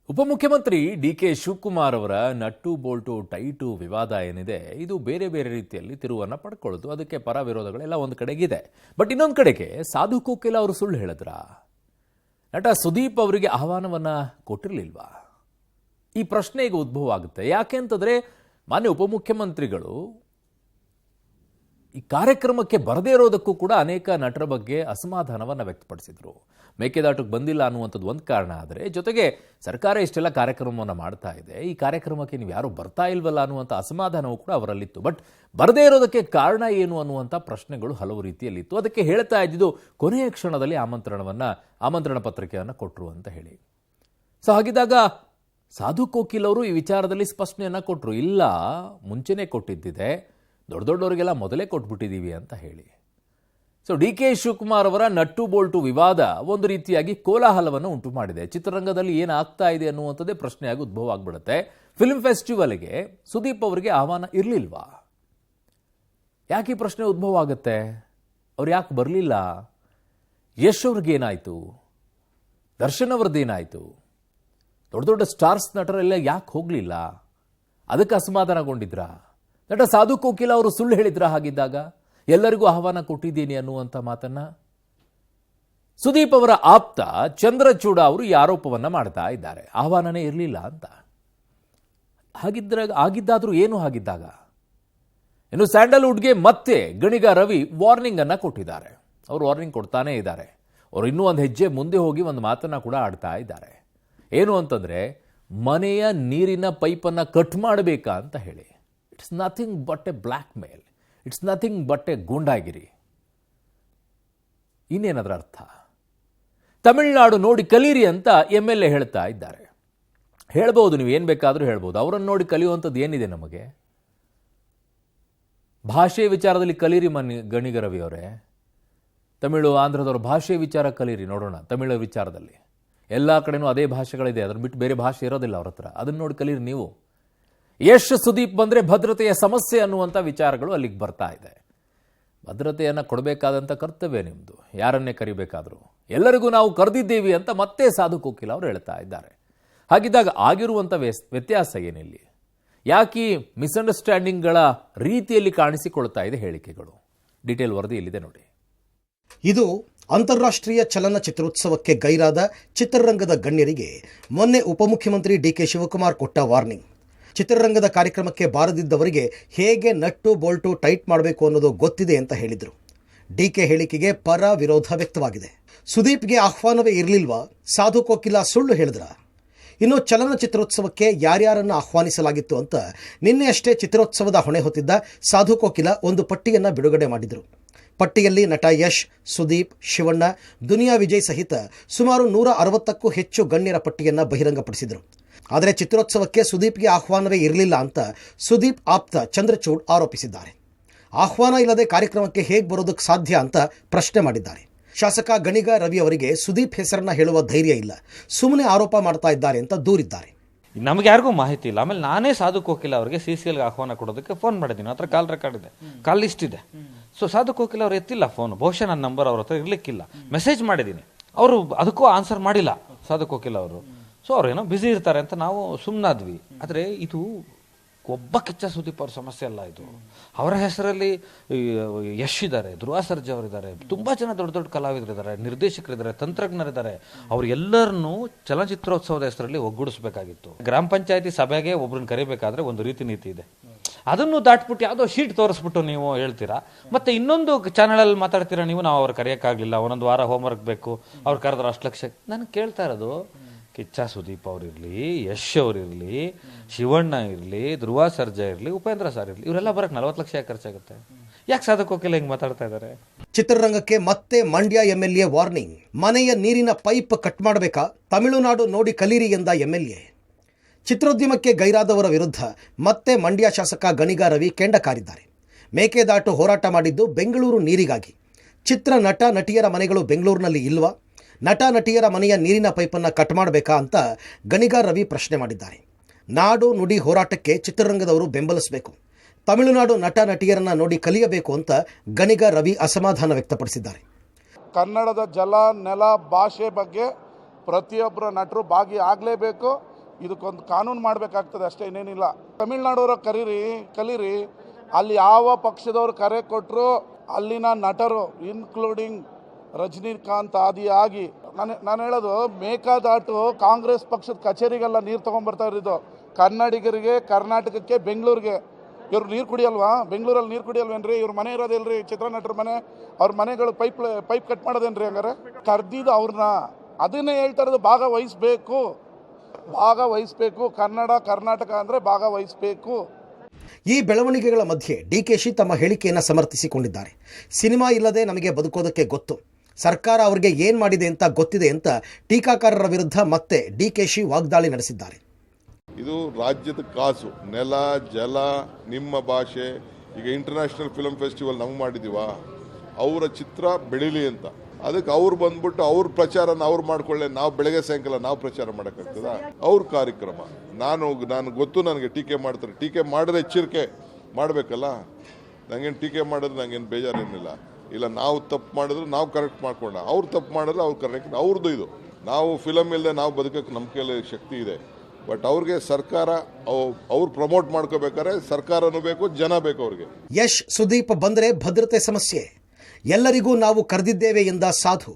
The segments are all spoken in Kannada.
ಉಪಮುಖ್ಯಮಂತ್ರಿ ಡಿ.ಕೆ. ಶಿವಕುಮಾರ್ ಅವರ ನಟ್ಟು ಬೋಲ್ಟು ಟೈಟು ವಿವಾದ ಏನಿದೆ ಇದು ಬೇರೆ ಬೇರೆ ರೀತಿಯಲ್ಲಿ ತಿರುವನ್ನು ಪಡ್ಕೊಳ್ಳೋದು. ಅದಕ್ಕೆ ಪರ ವಿರೋಧಗಳೆಲ್ಲ ಒಂದು ಕಡೆಗಿದೆ. ಬಟ್ ಇನ್ನೊಂದು ಕಡೆಗೆ ಸಾಧು ಕೋಕಿಲ ಅವರು ಸುಳ್ಳು ಹೇಳಿದ್ರ? ನಟ ಸುದೀಪ್ ಅವರಿಗೆ ಆಹ್ವಾನವನ್ನ ಕೊಟ್ಟಿರಲಿಲ್ವಾ? ಈ ಪ್ರಶ್ನೆ ಈಗ ಉದ್ಭವ ಆಗುತ್ತೆ. ಯಾಕೆ ಅಂತಂದ್ರೆ ಮಾನ್ಯ ಉಪಮುಖ್ಯಮಂತ್ರಿಗಳು ಈ ಕಾರ್ಯಕ್ರಮಕ್ಕೆ ಬರದೇ ಇರೋದಕ್ಕೂ ಕೂಡ ಅನೇಕ ನಟರ ಬಗ್ಗೆ ಅಸಮಾಧಾನವನ್ನು ವ್ಯಕ್ತಪಡಿಸಿದ್ರು. ಮೇಕೆದಾಟಕ್ಕೆ ಬಂದಿಲ್ಲ ಅನ್ನುವಂಥದ್ದು ಒಂದು ಕಾರಣ. ಆದರೆ ಜೊತೆಗೆ ಸರ್ಕಾರ ಇಷ್ಟೆಲ್ಲ ಕಾರ್ಯಕ್ರಮವನ್ನು ಮಾಡ್ತಾ ಇದೆ, ಈ ಕಾರ್ಯಕ್ರಮಕ್ಕೆ ನೀವು ಯಾರು ಬರ್ತಾ ಇಲ್ವಲ್ಲ ಅನ್ನುವಂಥ ಅಸಮಾಧಾನವೂ ಕೂಡ ಅವರಲ್ಲಿತ್ತು. ಬಟ್ ಬರದೇ ಇರೋದಕ್ಕೆ ಕಾರಣ ಏನು ಅನ್ನುವಂಥ ಪ್ರಶ್ನೆಗಳು ಹಲವು ರೀತಿಯಲ್ಲಿತ್ತು. ಅದಕ್ಕೆ ಹೇಳ್ತಾ ಇದ್ದಿದ್ದು ಕೊನೆಯ ಕ್ಷಣದಲ್ಲಿ ಆಮಂತ್ರಣ ಪತ್ರಿಕೆಯನ್ನು ಕೊಟ್ಟರು ಅಂತ ಹೇಳಿ. ಸೊ ಹಾಗಿದ್ದಾಗ ಸಾಧು ಕೋಕಿಲ್ ಅವರು ಈ ವಿಚಾರದಲ್ಲಿ ಸ್ಪಷ್ಟನೆಯನ್ನು ಕೊಟ್ಟರು. ಇಲ್ಲ, ಮುಂಚೆನೇ ಕೊಟ್ಟಿದ್ದಿದೆ, ದೊಡ್ಡ ದೊಡ್ಡವರಿಗೆಲ್ಲ ಮೊದಲೇ ಕೊಟ್ಬಿಟ್ಟಿದ್ದೀವಿ ಅಂತ ಹೇಳಿ. ಸೊ ಡಿ.ಕೆ. ಶಿವಕುಮಾರ್ ಅವರ ನಟ್ಟು ಬೋಲ್ಟು ವಿವಾದ ಒಂದು ರೀತಿಯಾಗಿ ಕೋಲಾಹಲವನ್ನು ಉಂಟು ಮಾಡಿದೆ. ಚಿತ್ರರಂಗದಲ್ಲಿ ಏನಾಗ್ತಾ ಇದೆ ಅನ್ನುವಂಥದ್ದೇ ಪ್ರಶ್ನೆಯಾಗಿ ಉದ್ಭವ ಆಗ್ಬಿಡುತ್ತೆ. ಫಿಲ್ಮ್ ಫೆಸ್ಟಿವಲ್ಗೆ ಸುದೀಪ್ ಅವರಿಗೆ ಆಹ್ವಾನ ಇರಲಿಲ್ವಾ? ಯಾಕೆ ಈ ಪ್ರಶ್ನೆ ಉದ್ಭವ ಆಗುತ್ತೆ? ಅವ್ರು ಯಾಕೆ ಬರಲಿಲ್ಲ? ಯಶ್ ಅವ್ರಿಗೇನಾಯಿತು? ದರ್ಶನ್ ಅವ್ರದ್ದೇನಾಯಿತು? ದೊಡ್ಡ ದೊಡ್ಡ ಸ್ಟಾರ್ಸ್ ನಟರೆಲ್ಲ ಯಾಕೆ ಹೋಗಲಿಲ್ಲ? ಅದಕ್ಕೆ ಅಸಮಾಧಾನಗೊಂಡಿದ್ರ? ನಟ ಸಾಧು ಕೋಕಿಲ ಅವರು ಸುಳ್ಳು ಹೇಳಿದ್ರ? ಹಾಗಿದ್ದಾಗ ಎಲ್ಲರಿಗೂ ಆಹ್ವಾನ ಕೊಟ್ಟಿದ್ದೀನಿ ಅನ್ನುವಂಥ ಮಾತನ್ನ ಸುದೀಪ್ ಅವರ ಆಪ್ತ ಚಂದ್ರಚೂಡ ಅವರು ಈ ಆರೋಪವನ್ನ ಮಾಡ್ತಾ ಇದ್ದಾರೆ. ಆಹ್ವಾನನೇ ಇರಲಿಲ್ಲ ಅಂತ. ಆಗಿದ್ದಾದ್ರೂ ಏನು? ಆಗಿದ್ದಾಗ ಇನ್ನು ಸ್ಯಾಂಡಲ್ವುಡ್ಗೆ ಮತ್ತೆ ಗಣಿಗ ರವಿ ವಾರ್ನಿಂಗ್ ಅನ್ನ ಕೊಟ್ಟಿದ್ದಾರೆ. ಅವರು ವಾರ್ನಿಂಗ್ ಕೊಡ್ತಾನೆ ಇದ್ದಾರೆ. ಅವರು ಇನ್ನೂ ಒಂದು ಹೆಜ್ಜೆ ಮುಂದೆ ಹೋಗಿ ಒಂದು ಮಾತನ್ನ ಕೂಡ ಆಡ್ತಾ ಇದ್ದಾರೆ. ಏನು ಅಂತಂದ್ರೆ, ಮನೆಯ ನೀರಿನ ಪೈಪನ್ನು ಕಟ್ ಮಾಡಬೇಕಾ ಅಂತ ಹೇಳಿ. It's nothing but a blackmail, it's nothing but a ಗೂಂಡಾಗಿರಿ. ಇನ್ನೇನದರ ಅರ್ಥ? ತಮಿಳುನಾಡು ನೋಡಿ ಕಲೀರಿ ಅಂತ MLA ಹೇಳ್ತಾ ಇದ್ದಾರೆ. ಹೇಳ್ಬೋದು, ನೀವು ಏನು ಬೇಕಾದರೂ ಹೇಳ್ಬೋದು. ಅವರನ್ನು ನೋಡಿ ಕಲಿಯುವಂಥದ್ದು ಏನಿದೆ ನಮಗೆ? ಭಾಷೆ ವಿಚಾರದಲ್ಲಿ ಕಲೀರಿ ಗಣಿಗ ರವಿ ಅವರೇ. ತಮಿಳು ಆಂಧ್ರದವ್ರ ಭಾಷೆ ವಿಚಾರ ಕಲೀರಿ, ನೋಡೋಣ. ತಮಿಳು ವಿಚಾರದಲ್ಲಿ ಎಲ್ಲ ಕಡೆನೂ ಅದೇ ಭಾಷೆಗಳಿದೆ, ಅದನ್ನು ಬಿಟ್ಟು ಬೇರೆ ಭಾಷೆ ಇರೋದಿಲ್ಲ ಅವ್ರ ಹತ್ರ. ಅದನ್ನು ನೋಡಿ ಕಲೀರಿ ನೀವು. ಯಶ್ ಸುದೀಪ್ ಬಂದರೆ ಭದ್ರತೆಯ ಸಮಸ್ಯೆ ಅನ್ನುವಂಥ ವಿಚಾರಗಳು ಅಲ್ಲಿಗೆ ಬರ್ತಾ ಇದೆ. ಭದ್ರತೆಯನ್ನು ಕೊಡಬೇಕಾದಂಥ ಕರ್ತವ್ಯ ನಿಮ್ಮದು, ಯಾರನ್ನೇ ಕರಿಬೇಕಾದರೂ. ಎಲ್ಲರಿಗೂ ನಾವು ಕರೆದಿದ್ದೀವಿ ಅಂತ ಮತ್ತೆ ಸಾಧು ಕೋಕಿಲ ಅವರು ಹೇಳ್ತಾ ಇದ್ದಾರೆ. ಹಾಗಿದ್ದಾಗ ಆಗಿರುವಂಥ ವ್ಯತ್ಯಾಸ ಏನಿಲ್ಲಿ? ಯಾಕೆ ಮಿಸ್ಅಂಡರ್ಸ್ಟ್ಯಾಂಡಿಂಗ್ಗಳ ರೀತಿಯಲ್ಲಿ ಕಾಣಿಸಿಕೊಳ್ತಾ ಇದೆ ಹೇಳಿಕೆಗಳು? ಡೀಟೇಲ್ ವರದಿ ಇಲ್ಲಿದೆ ನೋಡಿ. ಇದು ಅಂತಾರಾಷ್ಟ್ರೀಯ ಚಲನಚಿತ್ರೋತ್ಸವಕ್ಕೆ ಗೈರಾದ ಚಿತ್ರರಂಗದ ಗಣ್ಯರಿಗೆ ಮೊನ್ನೆ ಉಪಮುಖ್ಯಮಂತ್ರಿ ಡಿ.ಕೆ. ಶಿವಕುಮಾರ್ ಕೊಟ್ಟ ವಾರ್ನಿಂಗ್. ಚಿತ್ರರಂಗದ ಕಾರ್ಯಕ್ರಮಕ್ಕೆ ಬಾರದಿದ್ದವರಿಗೆ ಹೇಗೆ ನಟ್ಟು ಬೋಲ್ಟು ಟೈಟ್ ಮಾಡಬೇಕು ಅನ್ನೋದು ಗೊತ್ತಿದೆ ಅಂತ ಹೇಳಿದರು. ಡಿ.ಕೆ. ಹೇಳಿಕೆಗೆ ಪರ ವಿರೋಧ ವ್ಯಕ್ತವಾಗಿದೆ. ಸುದೀಪ್ಗೆ ಆಹ್ವಾನವೇ ಇರಲಿಲ್ವಾ? ಸಾಧು ಕೋಕಿಲ ಸುಳ್ಳು ಹೇಳಿದ್ರ? ಇನ್ನು ಚಲನಚಿತ್ರೋತ್ಸವಕ್ಕೆ ಯಾರ್ಯಾರನ್ನು ಆಹ್ವಾನಿಸಲಾಗಿತ್ತು ಅಂತ ನಿನ್ನೆ ಅಷ್ಟೇ ಚಿತ್ರೋತ್ಸವದ ಹೊಣೆ ಹೊತ್ತಿದ್ದ ಸಾಧು ಕೋಕಿಲ ಒಂದು ಪಟ್ಟಿಯನ್ನು ಬಿಡುಗಡೆ ಮಾಡಿದರು. ಪಟ್ಟಿಯಲ್ಲಿ ನಟ ಯಶ್, ಸುದೀಪ್, ಶಿವಣ್ಣ, ದುನಿಯಾ ವಿಜಯ್ ಸಹಿತ ಸುಮಾರು 160ಕ್ಕೂ ಹೆಚ್ಚು ಗಣ್ಯರ ಪಟ್ಟಿಯನ್ನು ಬಹಿರಂಗಪಡಿಸಿದರು. ಆದರೆ ಚಿತ್ರೋತ್ಸವಕ್ಕೆ ಸುದೀಪ್ಗೆ ಆಹ್ವಾನವೇ ಇರಲಿಲ್ಲ ಅಂತ ಸುದೀಪ್ ಆಪ್ತ ಚಂದ್ರಚೂಡ್ ಆರೋಪಿಸಿದ್ದಾರೆ. ಆಹ್ವಾನ ಇಲ್ಲದೆ ಕಾರ್ಯಕ್ರಮಕ್ಕೆ ಹೇಗೆ ಬರೋದಕ್ಕೆ ಸಾಧ್ಯ ಅಂತ ಪ್ರಶ್ನೆ ಮಾಡಿದ್ದಾರೆ. ಶಾಸಕ ಗಣಿಗ ರವಿ ಅವರಿಗೆ ಸುದೀಪ್ ಹೆಸರನ್ನ ಹೇಳುವ ಧೈರ್ಯ ಇಲ್ಲ, ಸುಮ್ಮನೆ ಆರೋಪ ಮಾಡ್ತಾ ಇದ್ದಾರೆ ಅಂತ ದೂರಿದ್ದಾರೆ. ನಮ್ಗೆ ಯಾರಿಗೂ ಮಾಹಿತಿ ಇಲ್ಲ. ಆಮೇಲೆ ನಾನೇ ಸಾಧು ಕೋಕಿಲ ಅವರಿಗೆ CCLಗೆ ಆಹ್ವಾನ ಕೊಡೋದಕ್ಕೆ ಫೋನ್ ಮಾಡಿದ್ದೀನಿ. ಹತ್ರ ಕಾಲ್ ರೆಕಾರ್ಡ್ ಇದೆ, ಕಾಲ್ ಲಿಸ್ಟ್ ಇದೆ. ಸೊ ಸಾಧು ಕೋಕಿಲ ಅವ್ರು ಎತ್ತಿಲ್ಲ ಫೋನ್. ಬಹುಶಃ ನನ್ನ ನಂಬರ್ ಅವ್ರ ಹತ್ರ ಇರ್ಲಿಕ್ಕಿಲ್ಲ. ಮೆಸೇಜ್ ಮಾಡಿದ್ದೀನಿ, ಅವರು ಅದಕ್ಕೂ ಆನ್ಸರ್ ಮಾಡಿಲ್ಲ ಸಾಧು ಕೋಕಿಲ ಅವರು. ಸೊ ಅವ್ರೇನೋ ಬ್ಯುಸಿ ಇರ್ತಾರೆ ಅಂತ ನಾವು ಸುಮ್ಮನಾದ್ವಿ. ಆದರೆ ಇದು ಒಬ್ಬ ಕಿಚ್ಚ ಸುದೀಪ್ ಅವ್ರ ಸಮಸ್ಯೆ ಅಲ್ಲ. ಇದು ಅವರ ಹೆಸರಲ್ಲಿ ಯಶ್ ಇದ್ದಾರೆ, ಧ್ರುವ ಸರ್ಜಾ ಅವರಿದ್ದಾರೆ, ತುಂಬ ಜನ ದೊಡ್ಡ ದೊಡ್ಡ ಕಲಾವಿದರಿದ್ದಾರೆ, ನಿರ್ದೇಶಕರಿದ್ದಾರೆ, ತಂತ್ರಜ್ಞರಿದ್ದಾರೆ. ಅವ್ರೆಲ್ಲರನ್ನೂ ಚಲನಚಿತ್ರೋತ್ಸವದ ಹೆಸರಲ್ಲಿ ಒಗ್ಗೂಡಿಸ್ಬೇಕಾಗಿತ್ತು. ಗ್ರಾಮ ಪಂಚಾಯತಿ ಸಭೆಗೆ ಒಬ್ರನ್ನ ಕರಿಬೇಕಾದ್ರೆ ಒಂದು ರೀತಿ ನೀತಿ ಇದೆ. ಅದನ್ನು ದಾಟ್ಬಿಟ್ಟು ಯಾವುದೋ ಶೀಟ್ ತೋರಿಸ್ಬಿಟ್ಟು ನೀವು ಹೇಳ್ತೀರಾ, ಮತ್ತೆ ಇನ್ನೊಂದು ಚಾನಲಲ್ಲಿ ಮಾತಾಡ್ತೀರಾ ನೀವು, ನಾವು ಅವ್ರು ಕರೆಯೋಕ್ಕಾಗಲಿಲ್ಲ, ಒಂದೊಂದು ವಾರ ಹೋಮ್ವರ್ಕ್ ಬೇಕು, ಅವ್ರು ಕರೆದ್ರೆ 10 ಲಕ್ಷ. ನಾನು ಕೇಳ್ತಾ ಇರೋದು, ಕಿಚ್ಚ ಸುದೀಪ್ ಅವರಿರಲಿ, ಯಶ್ ಅವರಿರಲಿ, ಶಿವಣ್ಣ ಇರಲಿ, ಧ್ರುವ ಸರ್ಜಾ ಇರಲಿ, ಉಪೇಂದ್ರ ಸರ್ ಇರಲಿ, ಇವರೆಲ್ಲ ಬರಕ್ಕೆ 40 ಲಕ್ಷ ಖರ್ಚಾಗುತ್ತೆ. ಯಾಕೆ ಸಾಧು ಕೋಕಿಲ ಹಿಂಗೆ ಮಾತಾಡ್ತಾ ಇದ್ದಾರೆ? ಚಿತ್ರರಂಗಕ್ಕೆ ಮತ್ತೆ ಮಂಡ್ಯ MLA ವಾರ್ನಿಂಗ್. ಮನೆಯ ನೀರಿನ ಪೈಪ್ ಕಟ್ ಮಾಡಬೇಕಾ? ತಮಿಳುನಾಡು ನೋಡಿ ಕಲೀರಿ ಎಂದ MLA. ಚಿತ್ರೋದ್ಯಮಕ್ಕೆ ಗೈರಾದವರ ವಿರುದ್ಧ ಮತ್ತೆ ಮಂಡ್ಯ ಶಾಸಕ ಗಣಿಗ ರವಿ ಕೆಂಡ ಕಾರಿದ್ದಾರೆ. ಮೇಕೆದಾಟು ಹೋರಾಟ ಮಾಡಿದ್ದು ಬೆಂಗಳೂರು ನೀರಿಗಾಗಿ. ಚಿತ್ರ ನಟ ನಟಿಯರ ಮನೆಗಳು ಬೆಂಗಳೂರಿನಲ್ಲಿ ಇಲ್ವಾ? ನಟ ನಟಿಯರ ಮನೆಯ ನೀರಿನ ಪೈಪನ್ನು ಕಟ್ ಮಾಡಬೇಕಾ ಅಂತ ಗಣಿಗ ರವಿ ಪ್ರಶ್ನೆ ಮಾಡಿದ್ದಾರೆ. ನಾಡು ನುಡಿ ಹೋರಾಟಕ್ಕೆ ಚಿತ್ರರಂಗದವರು ಬೆಂಬಲಿಸಬೇಕು, ತಮಿಳುನಾಡು ನಟ ನಟಿಯರನ್ನ ನೋಡಿ ಕಲಿಯಬೇಕು ಅಂತ ಗಣಿಗ ರವಿ ಅಸಮಾಧಾನ ವ್ಯಕ್ತಪಡಿಸಿದ್ದಾರೆ. ಕನ್ನಡದ ಜಲ, ನೆಲ, ಭಾಷೆ ಬಗ್ಗೆ ಪ್ರತಿಯೊಬ್ಬರ ನಟರು ಭಾಗಿ ಆಗಲೇಬೇಕು. ಇದಕ್ಕೊಂದು ಕಾನೂನು ಮಾಡಬೇಕಾಗ್ತದೆ ಅಷ್ಟೇ, ಇನ್ನೇನಿಲ್ಲ. ತಮಿಳ್ನಾಡವರು ಕಲೀರಿ, ಅಲ್ಲಿ ಯಾವ ಪಕ್ಷದವರು ಕರೆ ಕೊಟ್ಟರು ಅಲ್ಲಿನ ನಟರು ಇನ್ಕ್ಲೂಡಿಂಗ್ ರಜನಿಕಾಂತ್ ಆದಿಯಾಗಿ ನಾನು ಹೇಳೋದು, ಮೇಕಾದಾಟು ಕಾಂಗ್ರೆಸ್ ಪಕ್ಷದ ಕಚೇರಿಗೆಲ್ಲ ನೀರು ತೊಗೊಂಡ್ಬರ್ತಾ ಇರೋದು ಕನ್ನಡಿಗರಿಗೆ, ಕರ್ನಾಟಕಕ್ಕೆ, ಬೆಂಗಳೂರಿಗೆ. ಇವ್ರು ನೀರು ಕುಡಿಯಲ್ವಾ? ಬೆಂಗಳೂರಲ್ಲಿ ನೀರು ಕುಡಿಯಲ್ವೇನ್ರಿ? ಇವ್ರ ಮನೆ ಇರೋದಿಲ್ರಿ, ಚಿತ್ರನಟರ ಮನೆ, ಅವ್ರ ಮನೆಗಳು ಪೈಪ್ ಕಟ್ ಮಾಡೋದೇನ್ರಿ? ಹಂಗಾರೆ ಕರ್ದಿದ್ದು ಅವ್ರನ್ನ. ಅದನ್ನೇ ಹೇಳ್ತಾ ಇರೋದು, ಭಾಗವಹಿಸಬೇಕು. ಕನ್ನಡ ಕರ್ನಾಟಕ ಅಂದರೆ ಭಾಗವಹಿಸಬೇಕು. ಈ ಬೆಳವಣಿಗೆಗಳ ಮಧ್ಯೆ ಡಿಕೆಶಿ ತಮ್ಮ ಹೇಳಿಕೆಯನ್ನು ಸಮರ್ಥಿಸಿಕೊಂಡಿದ್ದಾರೆ. ಸಿನಿಮಾ ಇಲ್ಲದೆ ನಮಗೆ ಬದುಕೋದಕ್ಕೆ ಗೊತ್ತು, ಸರ್ಕಾರ ಅವರಿಗೆ ಏನು ಮಾಡಿದೆ ಅಂತ ಗೊತ್ತಿದೆ ಅಂತ ಟೀಕಾಕಾರರ ವಿರುದ್ಧ ಮತ್ತೆ ಡಿಕೆಶಿ ವಾಗ್ದಾಳಿ ನಡೆಸಿದ್ದಾರೆ. ಇದು ರಾಜ್ಯದ ಕಾಸು, ನೆಲ, ಜಲ, ನಿಮ್ಮ ಭಾಷೆ. ಈಗ ಇಂಟರ್ನ್ಯಾಷನಲ್ ಫಿಲ್ಮ್ ಫೆಸ್ಟಿವಲ್ ನಾವು ಮಾಡಿದೀವ, ಅವರ ಚಿತ್ರ ಬೆಳೀಲಿ ಅಂತ. ಅದಕ್ಕೆ ಅವ್ರು ಬಂದ್ಬಿಟ್ಟು ಅವ್ರ ಪ್ರಚಾರನ ಅವ್ರು ಮಾಡ್ಕೊಳ್ಳೆ, ನಾವು ಬೆಳಗ್ಗೆ ಸಾಯಂಕಾಲ ನಾವು ಪ್ರಚಾರ ಮಾಡೋಕ್ಕಾಗ್ತದ? ಅವ್ರ ಕಾರ್ಯಕ್ರಮ. ನಾನು ಗೊತ್ತು, ನನಗೆ ಟೀಕೆ ಮಾಡ್ತಾರೆ. ಟೀಕೆ ಮಾಡಿದ್ರೆ ಎಚ್ಚರಿಕೆ ಮಾಡಬೇಕಲ್ಲ. ನಂಗೇನು ಟೀಕೆ ಮಾಡಿದ್ರೆ ನಂಗೇನು ಬೇಜಾರೇನಿಲ್ಲ. ಇಲ್ಲ, ನಾವು ತಪ್ಪು ಮಾಡಿದ್ರೆ ನಾವು ಕರೆಕ್ಟ್ ಮಾಡ್ಕೊಂಡ, ಅವ್ರು ತಪ್ಪು ಮಾಡಿದ್ರೆ ಅವ್ರು ಕರೆಕ್ಟ್. ಅವ್ರದ್ದು ಇದು. ನಾವು ಫಿಲಮ್ ಇಲ್ಲದೆ ನಾವು ಬದುಕಕ್ಕೆ ನಮ್ಮ ಕೈಯಲ್ಲಿ ಶಕ್ತಿ ಇದೆ. ಬಟ್ ಅವ್ರಿಗೆ ಸರ್ಕಾರ ಅವ್ರು ಪ್ರಮೋಟ್ ಮಾಡ್ಕೋಬೇಕಾದ್ರೆ ಸರ್ಕಾರನೂ ಬೇಕು, ಜನ ಬೇಕು ಅವ್ರಿಗೆ. ಯಶ್ ಸುದೀಪ್ ಬಂದರೆ ಭದ್ರತೆ ಸಮಸ್ಯೆ, ಎಲ್ಲರಿಗೂ ನಾವು ಕರೆದಿದ್ದೇವೆ ಎಂದ ಸಾಧು.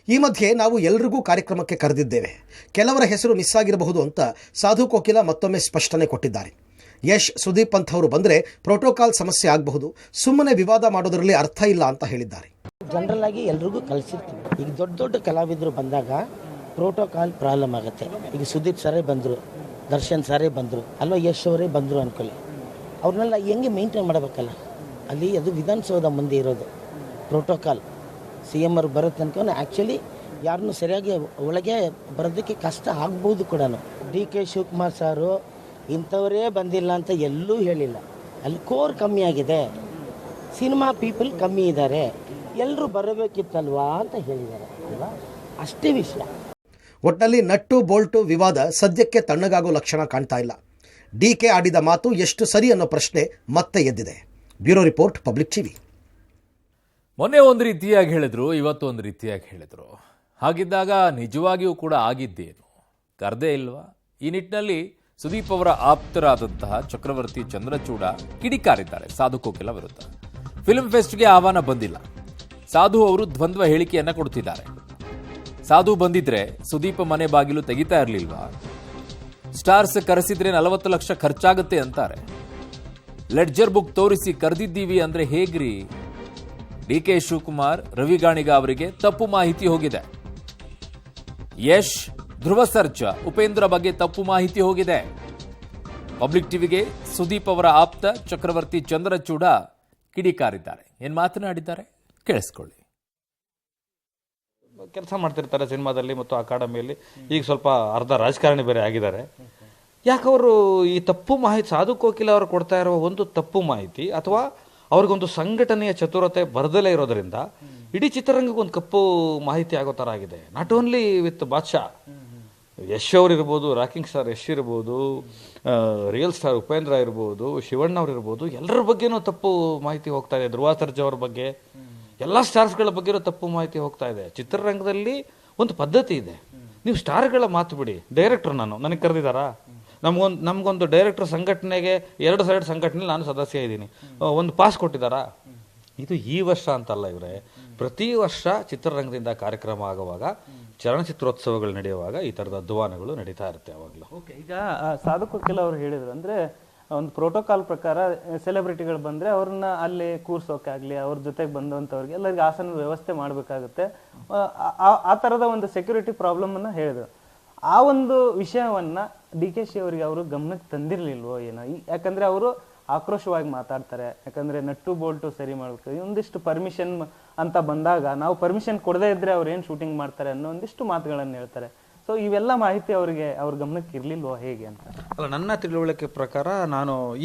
ಈ ಮಧ್ಯೆ ನಾವು ಎಲ್ಲರಿಗೂ ಕಾರ್ಯಕ್ರಮಕ್ಕೆ ಕರೆದಿದ್ದೇವೆ, ಕೆಲವರ ಹೆಸರು ಮಿಸ್ ಆಗಿರಬಹುದು ಅಂತ ಸಾಧು ಕೋಕಿಲ ಮತ್ತೊಮ್ಮೆ ಸ್ಪಷ್ಟನೆ ಕೊಟ್ಟಿದ್ದಾರೆ. ಯಶ್ ಸುದೀಪ್ ಅಂಥವರು ಬಂದರೆ ಪ್ರೋಟೋಕಾಲ್ ಸಮಸ್ಯೆ ಆಗಬಹುದು, ಸುಮ್ಮನೆ ವಿವಾದ ಮಾಡೋದರಲ್ಲಿ ಅರ್ಥ ಇಲ್ಲ ಅಂತ ಹೇಳಿದ್ದಾರೆ. ಜನರಲ್ ಆಗಿ ಎಲ್ರಿಗೂ ಕಲಿಸಿರ್ತೀವಿ. ಈಗ ದೊಡ್ಡ ಕಲಾವಿದರು ಬಂದಾಗ ಪ್ರೋಟೋಕಾಲ್ ಪ್ರಾಬ್ಲಮ್ ಆಗುತ್ತೆ. ಈಗ ಸುದೀಪ್ ಸರೇ ಬಂದರು, ದರ್ಶನ್ ಸರೇ ಬಂದರು, ಅಲ್ವಾ ಯಶ್ ಅವರೇ ಬಂದರು ಅಂದ್ಕೊಳ್ಳಿ, ಅವ್ರನ್ನೆಲ್ಲ ಹೆಂಗೆ ಮೇಂಟೈನ್ ಮಾಡಬೇಕಲ್ಲ. ಅಲ್ಲಿ ಅದು ವಿಧಾನಸೌಧ ಮುಂದೆ ಇರೋದು ಪ್ರೋಟೋಕಾಲ್. CM ಅವ್ರು ಬರೋ ತನಕ ಆ್ಯಕ್ಚುಲಿ ಯಾರನ್ನೂ ಸರಿಯಾಗಿ ಒಳಗೆ ಬರೋದಕ್ಕೆ ಕಷ್ಟ ಆಗ್ಬೋದು ಕೂಡ. DK ಶಿವಕುಮಾರ್ ಸಾರು ಇಂಥವರೇ ಬಂದಿಲ್ಲ ಅಂತ ಎಲ್ಲೂ ಹೇಳಿಲ್ಲ. ಅಲ್ಲಿ ಕೋರ್ ಕಮ್ಮಿ ಆಗಿದೆ, ಸಿನಿಮಾ ಪೀಪಲ್ ಕಮ್ಮಿ ಇದ್ದಾರೆ, ಎಲ್ಲರೂ ಬರಬೇಕಿತ್ತಲ್ವಾ ಅಂತ ಹೇಳಿದ್ದಾರೆ ಅಲ್ವಾ, ಅಷ್ಟೇ ವಿಷಯ. ಒಟ್ಟಿನಲ್ಲಿ ನಟ್ಟು ಬೋಲ್ಟು ವಿವಾದ ಸದ್ಯಕ್ಕೆ ತಣ್ಣಗಾಗೋ ಲಕ್ಷಣ ಕಾಣ್ತಾ ಇಲ್ಲ. DK ಆಡಿದ ಮಾತು ಎಷ್ಟು ಸರಿ ಅನ್ನೋ ಪ್ರಶ್ನೆ ಮತ್ತೆ ಎದ್ದಿದೆ. Bureau report, public TV. ಮೊನ್ನೆ ಒಂದು ರೀತಿಯಾಗಿ ಹೇಳಿದ್ರು, ಇವತ್ತು ಒಂದು ರೀತಿಯಾಗಿ ಹೇಳಿದ್ರು. ಹಾಗಿದ್ದಾಗ ನಿಜವಾಗಿಯೂ ಕೂಡ ಆಗಿದ್ದೇನು? ಕರ್ದೇ ಇಲ್ವಾ? ಈ ನಿಟ್ಟಿನಲ್ಲಿ ಸುದೀಪ್ ಅವರ ಆಪ್ತರಾದಂತಹ ಚಕ್ರವರ್ತಿ ಚಂದ್ರಚೂಡ ಕಿಡಿಕಾರಿದ್ದಾರೆ ಸಾಧು ಕೋಕಿಲ ವಿರುದ್ಧ. ಫಿಲ್ಮ್ ಫೆಸ್ಟ್ಗೆ ಆಹ್ವಾನ ಬಂದಿಲ್ಲ, ಸಾಧು ಅವರು ದ್ವಂದ್ವ ಹೇಳಿಕೆಯನ್ನ ಕೊಡ್ತಿದ್ದಾರೆ. ಸಾಧು ಬಂದಿದ್ರೆ ಸುದೀಪ್ ಮನೆ ಬಾಗಿಲು ತೆಗಿತಾ ಇರಲಿಲ್ವಾ? ಸ್ಟಾರ್ಸ್ ಕರೆಸಿದ್ರೆ 40 ಲಕ್ಷ ಖರ್ಚಾಗುತ್ತೆ ಅಂತಾರೆ. ಲೆಡ್ಜರ್ ಬುಕ್ ತೋರಿಸಿ ಕರೆದಿದ್ದೀವಿ ಅಂದ್ರೆ ಹೇಗ್ರಿ? DK ಶಿವಕುಮಾರ್, ರವಿಗಾಣಿಗ ಅವರಿಗೆ ತಪ್ಪು ಮಾಹಿತಿ ಹೋಗಿದೆ. ಯಶ್, ಧ್ರುವ ಸರ್ಜಾ, ಉಪೇಂದ್ರ ಬಗ್ಗೆ ತಪ್ಪು ಮಾಹಿತಿ ಹೋಗಿದೆ. ಪಬ್ಲಿಕ್ ಟಿವಿಗೆ ಸುದೀಪ್ ಅವರ ಆಪ್ತ ಚಕ್ರವರ್ತಿ ಚಂದ್ರಚೂಡ ಕಿಡಿಕಾರಿದ್ದಾರೆ. ಏನ್ ಮಾತನಾಡಿದ್ದಾರೆ ಕೇಳಿಸ್ಕೊಳ್ಳಿ. ಕೆಲಸ ಮಾಡ್ತಿರ್ತಾರೆ ಸಿನಿಮಾದಲ್ಲಿ ಮತ್ತು ಅಕಾಡೆಮಿಯಲ್ಲಿ. ಈಗ ಸ್ವಲ್ಪ ಅರ್ಧ ರಾಜಕಾರಣಿ ಬೇರೆ ಆಗಿದ್ದಾರೆ. ಯಾಕವರು ಈ ತಪ್ಪು ಮಾಹಿತಿ ಸಾಧು ಕೋಕಿಲ ಅವರು ಕೊಡ್ತಾ ಇರುವ ಒಂದು ತಪ್ಪು ಮಾಹಿತಿ, ಅಥವಾ ಅವ್ರಿಗೊಂದು ಸಂಘಟನೆಯ ಚತುರತೆ ಬರದಲ್ಲೇ ಇರೋದ್ರಿಂದ ಇಡೀ ಚಿತ್ರರಂಗಕ್ಕೆ ಒಂದು ಕಪ್ಪು ಮಾಹಿತಿ ಆಗೋ ಥರ ಆಗಿದೆ. ನಾಟ್ ಓನ್ಲಿ ವಿತ್ ಬಾದ್ಶಾ, ಯಶ್ ಅವ್ರು ಇರ್ಬೋದು, ರಾಕಿಂಗ್ ಸ್ಟಾರ್ ಯಶ್ ಇರ್ಬೋದು, ರಿಯಲ್ ಸ್ಟಾರ್ ಉಪೇಂದ್ರ ಇರ್ಬೋದು, ಶಿವಣ್ಣ ಅವ್ರು ಇರ್ಬೋದು, ಎಲ್ಲರ ಬಗ್ಗೆನೂ ತಪ್ಪು ಮಾಹಿತಿ ಹೋಗ್ತಾ ಇದೆ. ಧ್ರುವ ಸರ್ಜಾ ಅವ್ರ ಬಗ್ಗೆ, ಎಲ್ಲ ಸ್ಟಾರ್ಸ್ಗಳ ಬಗ್ಗೆನೂ ತಪ್ಪು ಮಾಹಿತಿ ಹೋಗ್ತಾ ಇದೆ. ಚಿತ್ರರಂಗದಲ್ಲಿ ಒಂದು ಪದ್ಧತಿ ಇದೆ, ನೀವು ಸ್ಟಾರ್ಗಳ ಮಾತು ಬಿಡಿ, ಡೈರೆಕ್ಟರ್ ನನಗೆ ಕರೆದಿದ್ದಾರಾ? ನಮಗೊಂದು ಡೈರೆಕ್ಟರ್ ಸಂಘಟನೆಗೆ 2 ಸೈಡ್ ಸಂಘಟನೆ ನಾನು ಸದಸ್ಯ ಇದ್ದೀನಿ, ಒಂದು ಪಾಸ್ ಕೊಟ್ಟಿದ್ದಾರಾ? ಇದು ಈ ವರ್ಷ ಅಂತಲ್ಲ ಇವರೇ, ಪ್ರತಿ ವರ್ಷ ಚಿತ್ರರಂಗದಿಂದ ಕಾರ್ಯಕ್ರಮ ಆಗುವಾಗ, ಚಲನಚಿತ್ರೋತ್ಸವಗಳು ನಡೆಯುವಾಗ ಈ ಥರದ ಅಧ್ವಾನಗಳು ನಡೀತಾ ಇರುತ್ತೆ ಯಾವಾಗಲೂ. ಓಕೆ, ಈಗ ಸಾಧು ಕೋಕಿಲ ಅವರು ಹೇಳಿದ್ರು ಅಂದರೆ ಒಂದು ಪ್ರೋಟೋಕಾಲ್ ಪ್ರಕಾರ ಸೆಲೆಬ್ರಿಟಿಗಳು ಬಂದರೆ ಅವ್ರನ್ನ ಅಲ್ಲಿ ಕೂರ್ಸೋಕ್ಕಾಗಲಿ, ಅವ್ರ ಜೊತೆಗೆ ಬಂದಂಥವ್ರಿಗೆ ಎಲ್ಲರಿಗೆ ಆಸನದ ವ್ಯವಸ್ಥೆ ಮಾಡಬೇಕಾಗುತ್ತೆ. ಆ ಥರದ ಒಂದು ಸೆಕ್ಯೂರಿಟಿ ಪ್ರಾಬ್ಲಮನ್ನು ಹೇಳಿದ್ರು. ಆ ಒಂದು ವಿಷಯವನ್ನು DKಶಿ ಅವರಿಗೆ ಅವರು ಗಮನಕ್ಕೆ ತಂದಿರಲಿಲ್ವೋ ಏನೋ? ಯಾಕಂದರೆ ಅವರು ಆಕ್ರೋಶವಾಗಿ ಮಾತಾಡ್ತಾರೆ. ಯಾಕಂದರೆ ನಟ್ಟು ಬೋಲ್ಟು ಸರಿ ಮಾಡಬೇಕು, ಒಂದಿಷ್ಟು ಪರ್ಮಿಷನ್ ಅಂತ ಬಂದಾಗ ನಾವು ಪರ್ಮಿಷನ್ ಕೊಡದೇ ಇದ್ದರೆ ಅವ್ರು ಏನು ಶೂಟಿಂಗ್ ಮಾಡ್ತಾರೆ ಅನ್ನೋ ಒಂದಿಷ್ಟು ಮಾತುಗಳನ್ನು ಹೇಳ್ತಾರೆ. ಸೊ ಇವೆಲ್ಲ ಮಾಹಿತಿ ಅವ್ರ ಗಮನಕ್ಕೆ ಇರಲಿಲ್ವೋ ಹೇಗೆ ಅಂತ? ಅಲ್ಲ, ನನ್ನ ತಿಳುವಳಿಕೆ ಪ್ರಕಾರ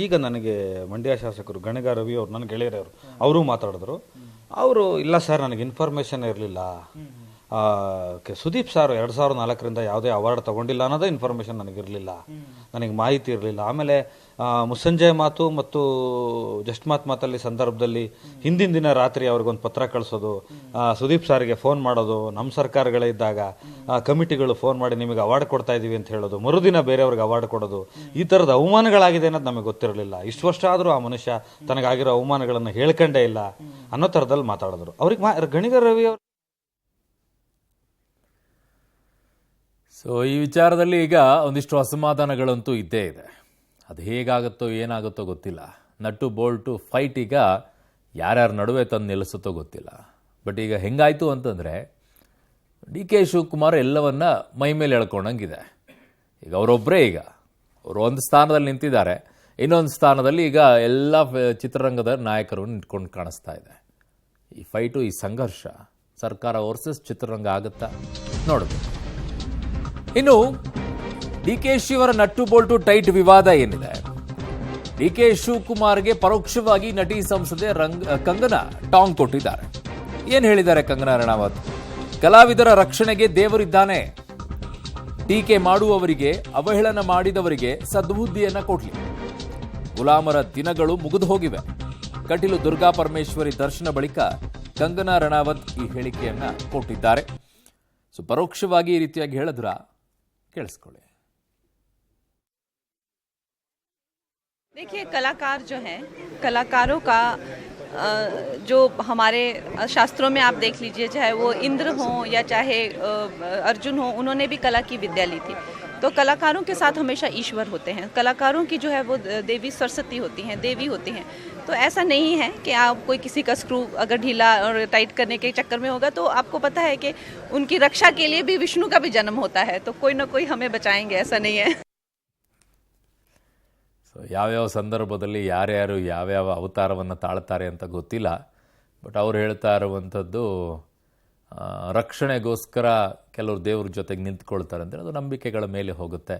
ಈಗ ನನಗೆ ಮಂಡ್ಯ ಶಾಸಕರು ಗಣಿಗ ರವಿ ಅವರು, ನನ್ನ ಗೆಳೆಯರವರು, ಅವರು ಮಾತಾಡಿದ್ರು. ಅವರು ಇಲ್ಲ ಸರ್, ನನಗೆ ಇನ್ಫಾರ್ಮೇಶನ್ ಇರಲಿಲ್ಲ, ಸುದೀಪ್ ಸರ್ 2004ರಿಂದ ಯಾವುದೇ ಅವಾರ್ಡ್ ತಗೊಂಡಿಲ್ಲ ಅನ್ನೋದೇ ಇನ್ಫಾರ್ಮೇಷನ್ ನನಗಿರಲಿಲ್ಲ, ನನಗೆ ಮಾಹಿತಿ ಇರಲಿಲ್ಲ. ಆಮೇಲೆ ಮುಸ್ಸಂಜೆ ಮಾತು ಮತ್ತು ಜಸ್ಟ್ ಮಾತಲ್ಲಿ ಸಂದರ್ಭದಲ್ಲಿ ಹಿಂದಿನ ದಿನ ರಾತ್ರಿ ಅವ್ರಿಗೊಂದು ಪತ್ರ ಕಳಿಸೋದು, ಸುದೀಪ್ ಸಾರಿಗೆ ಫೋನ್ ಮಾಡೋದು, ನಮ್ಮ ಸರ್ಕಾರಗಳೇ ಇದ್ದಾಗ ಕಮಿಟಿಗಳು ಫೋನ್ ಮಾಡಿ ನಿಮಗೆ ಅವಾರ್ಡ್ ಕೊಡ್ತಾ ಇದ್ದೀವಿ ಅಂತ ಹೇಳೋದು, ಮರುದಿನ ಬೇರೆಯವ್ರಿಗೆ ಅವಾರ್ಡ್ ಕೊಡೋದು, ಈ ಥರದ ಅವಮಾನಗಳಾಗಿದೆ ಅನ್ನೋದು ನಮಗೆ ಗೊತ್ತಿರಲಿಲ್ಲ. ಇಷ್ಟು ವರ್ಷ ಆದರೂ ಆ ಮನುಷ್ಯ ತನಗಾಗಿರೋ ಅವಮಾನಗಳನ್ನು ಹೇಳ್ಕೊಂಡೇ ಇಲ್ಲ ಅನ್ನೋ ಥರದಲ್ಲಿ ಮಾತಾಡಿದ್ರು. ಅವ್ರಿಗೆ ಗಣಿಗ ರವಿ ಅವರು. ಸೊ ಈ ವಿಚಾರದಲ್ಲಿ ಈಗ ಒಂದಿಷ್ಟು ಅಸಮಾಧಾನಗಳಂತೂ ಇದ್ದೇ ಇದೆ. ಅದು ಹೇಗಾಗುತ್ತೋ ಏನಾಗುತ್ತೋ ಗೊತ್ತಿಲ್ಲ. ನಟ್ಟು ಬೋಲ್ಟು ಫೈಟ್ ಈಗ ಯಾರ್ಯಾರ ನಡುವೆ ತಂದು ನಿಲ್ಲಿಸುತ್ತೋ ಗೊತ್ತಿಲ್ಲ. ಬಟ್ ಈಗ ಹೆಂಗಾಯಿತು ಅಂತಂದರೆ ಡಿ ಕೆ ಶಿವಕುಮಾರ್ ಎಲ್ಲವನ್ನ ಮೈ ಮೇಲೆ ಎಳ್ಕೊಂಡಂಗಿದೆ. ಈಗ ಅವರೊಬ್ಬರೇ ಅವರು ಒಂದು ಸ್ಥಾನದಲ್ಲಿ ನಿಂತಿದ್ದಾರೆ, ಇನ್ನೊಂದು ಸ್ಥಾನದಲ್ಲಿ ಈಗ ಎಲ್ಲ ಚಿತ್ರರಂಗದ ನಾಯಕರು ನಿಂತ್ಕೊಂಡು ಕಾಣಿಸ್ತಾ ಇದೆ. ಈ ಫೈಟು, ಈ ಸಂಘರ್ಷ ಸರ್ಕಾರ ವರ್ಸಸ್ ಚಿತ್ರರಂಗ ಆಗುತ್ತಾ ನೋಡಬೇಕು. ಇನ್ನು ಡಿ ಕೆ ಶಿವರ ನಟ್ಟು ಬೋಲ್ಟು ಟೈಟ್ ವಿವಾದ ಏನಿದೆ, ಡಿ ಕೆ ಶಿವಕುಮಾರ್ಗೆ ಪರೋಕ್ಷವಾಗಿ ನಟಿ ಸಂಸದೆ ಕಂಗನಾ ಟಾಂಗ್ ಕೊಟ್ಟಿದ್ದಾರೆ. ಏನ್ ಹೇಳಿದ್ದಾರೆ ಕಂಗನಾ ರಣಾವತ್? ಕಲಾವಿದರ ರಕ್ಷಣೆಗೆ ದೇವರಿದ್ದಾನೆ, ಟೀಕೆ ಮಾಡುವವರಿಗೆ, ಅವಹೇಳನ ಮಾಡಿದವರಿಗೆ ಸದ್ಬುದ್ಧಿಯನ್ನ ಕೊಡ್ಲಿ. ಗುಲಾಮರ ದಿನಗಳು ಮುಗಿದು ಹೋಗಿವೆ. ಕಟೀಲು ದುರ್ಗಾ ಪರಮೇಶ್ವರಿ ದರ್ಶನ ಬಳಿಕ ಕಂಗನಾ ರಣಾವತ್ ಈ ಹೇಳಿಕೆಯನ್ನ ಕೊಟ್ಟಿದ್ದಾರೆ. ಸೊ ಪರೋಕ್ಷವಾಗಿ ಈ ರೀತಿಯಾಗಿ ಹೇಳಿದ್ರ ಕೇಳಿಸ್ಕೊಳ್ಳಿ. देखिए, कलाकार जो हैं, कलाकारों का जो हमारे शास्त्रों में आप देख लीजिए, चाहे वो इंद्र हों या चाहे अर्जुन हों, उन्होंने भी कला की विद्या ली थी. तो कलाकारों के साथ हमेशा ईश्वर होते हैं. कलाकारों की जो है वो देवी सरस्वती होती हैं, देवी होती हैं. तो ऐसा नहीं है कि आप कोई किसी का स्क्रू अगर ढीला और टाइट करने के चक्कर में होगा, तो आपको पता है कि उनकी रक्षा के लिए भी विष्णु का भी जन्म होता है. तो कोई ना कोई हमें बचाएंगे, ऐसा नहीं है. ಸೊ ಯಾವ್ಯಾವ ಸಂದರ್ಭದಲ್ಲಿ ಯಾರ್ಯಾರು ಯಾವ್ಯಾವ ಅವತಾರವನ್ನು ತಾಳ್ತಾರೆ ಅಂತ ಗೊತ್ತಿಲ್ಲ. ಬಟ್ ಅವ್ರು ಹೇಳ್ತಾ ಇರುವಂಥದ್ದು ರಕ್ಷಣೆಗೋಸ್ಕರ ಕೆಲವರು ದೇವ್ರ ಜೊತೆಗೆ ನಿಂತ್ಕೊಳ್ತಾರೆ ಅಂದರೆ ಅದು ನಂಬಿಕೆಗಳ ಮೇಲೆ ಹೋಗುತ್ತೆ.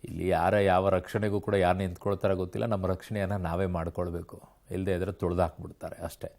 ಇಲ್ಲಿ ಯಾವ ರಕ್ಷಣೆಗೂ ಕೂಡ ಯಾರು ನಿಂತ್ಕೊಳ್ತಾರೋ ಗೊತ್ತಿಲ್ಲ. ನಮ್ಮ ರಕ್ಷಣೆಯನ್ನು ನಾವೇ ಮಾಡ್ಕೊಳ್ಬೇಕು, ಇಲ್ಲದೇ ಇದ್ರೆ ತುಳಿದಾಕ್ಬಿಡ್ತಾರೆ ಅಷ್ಟೇ.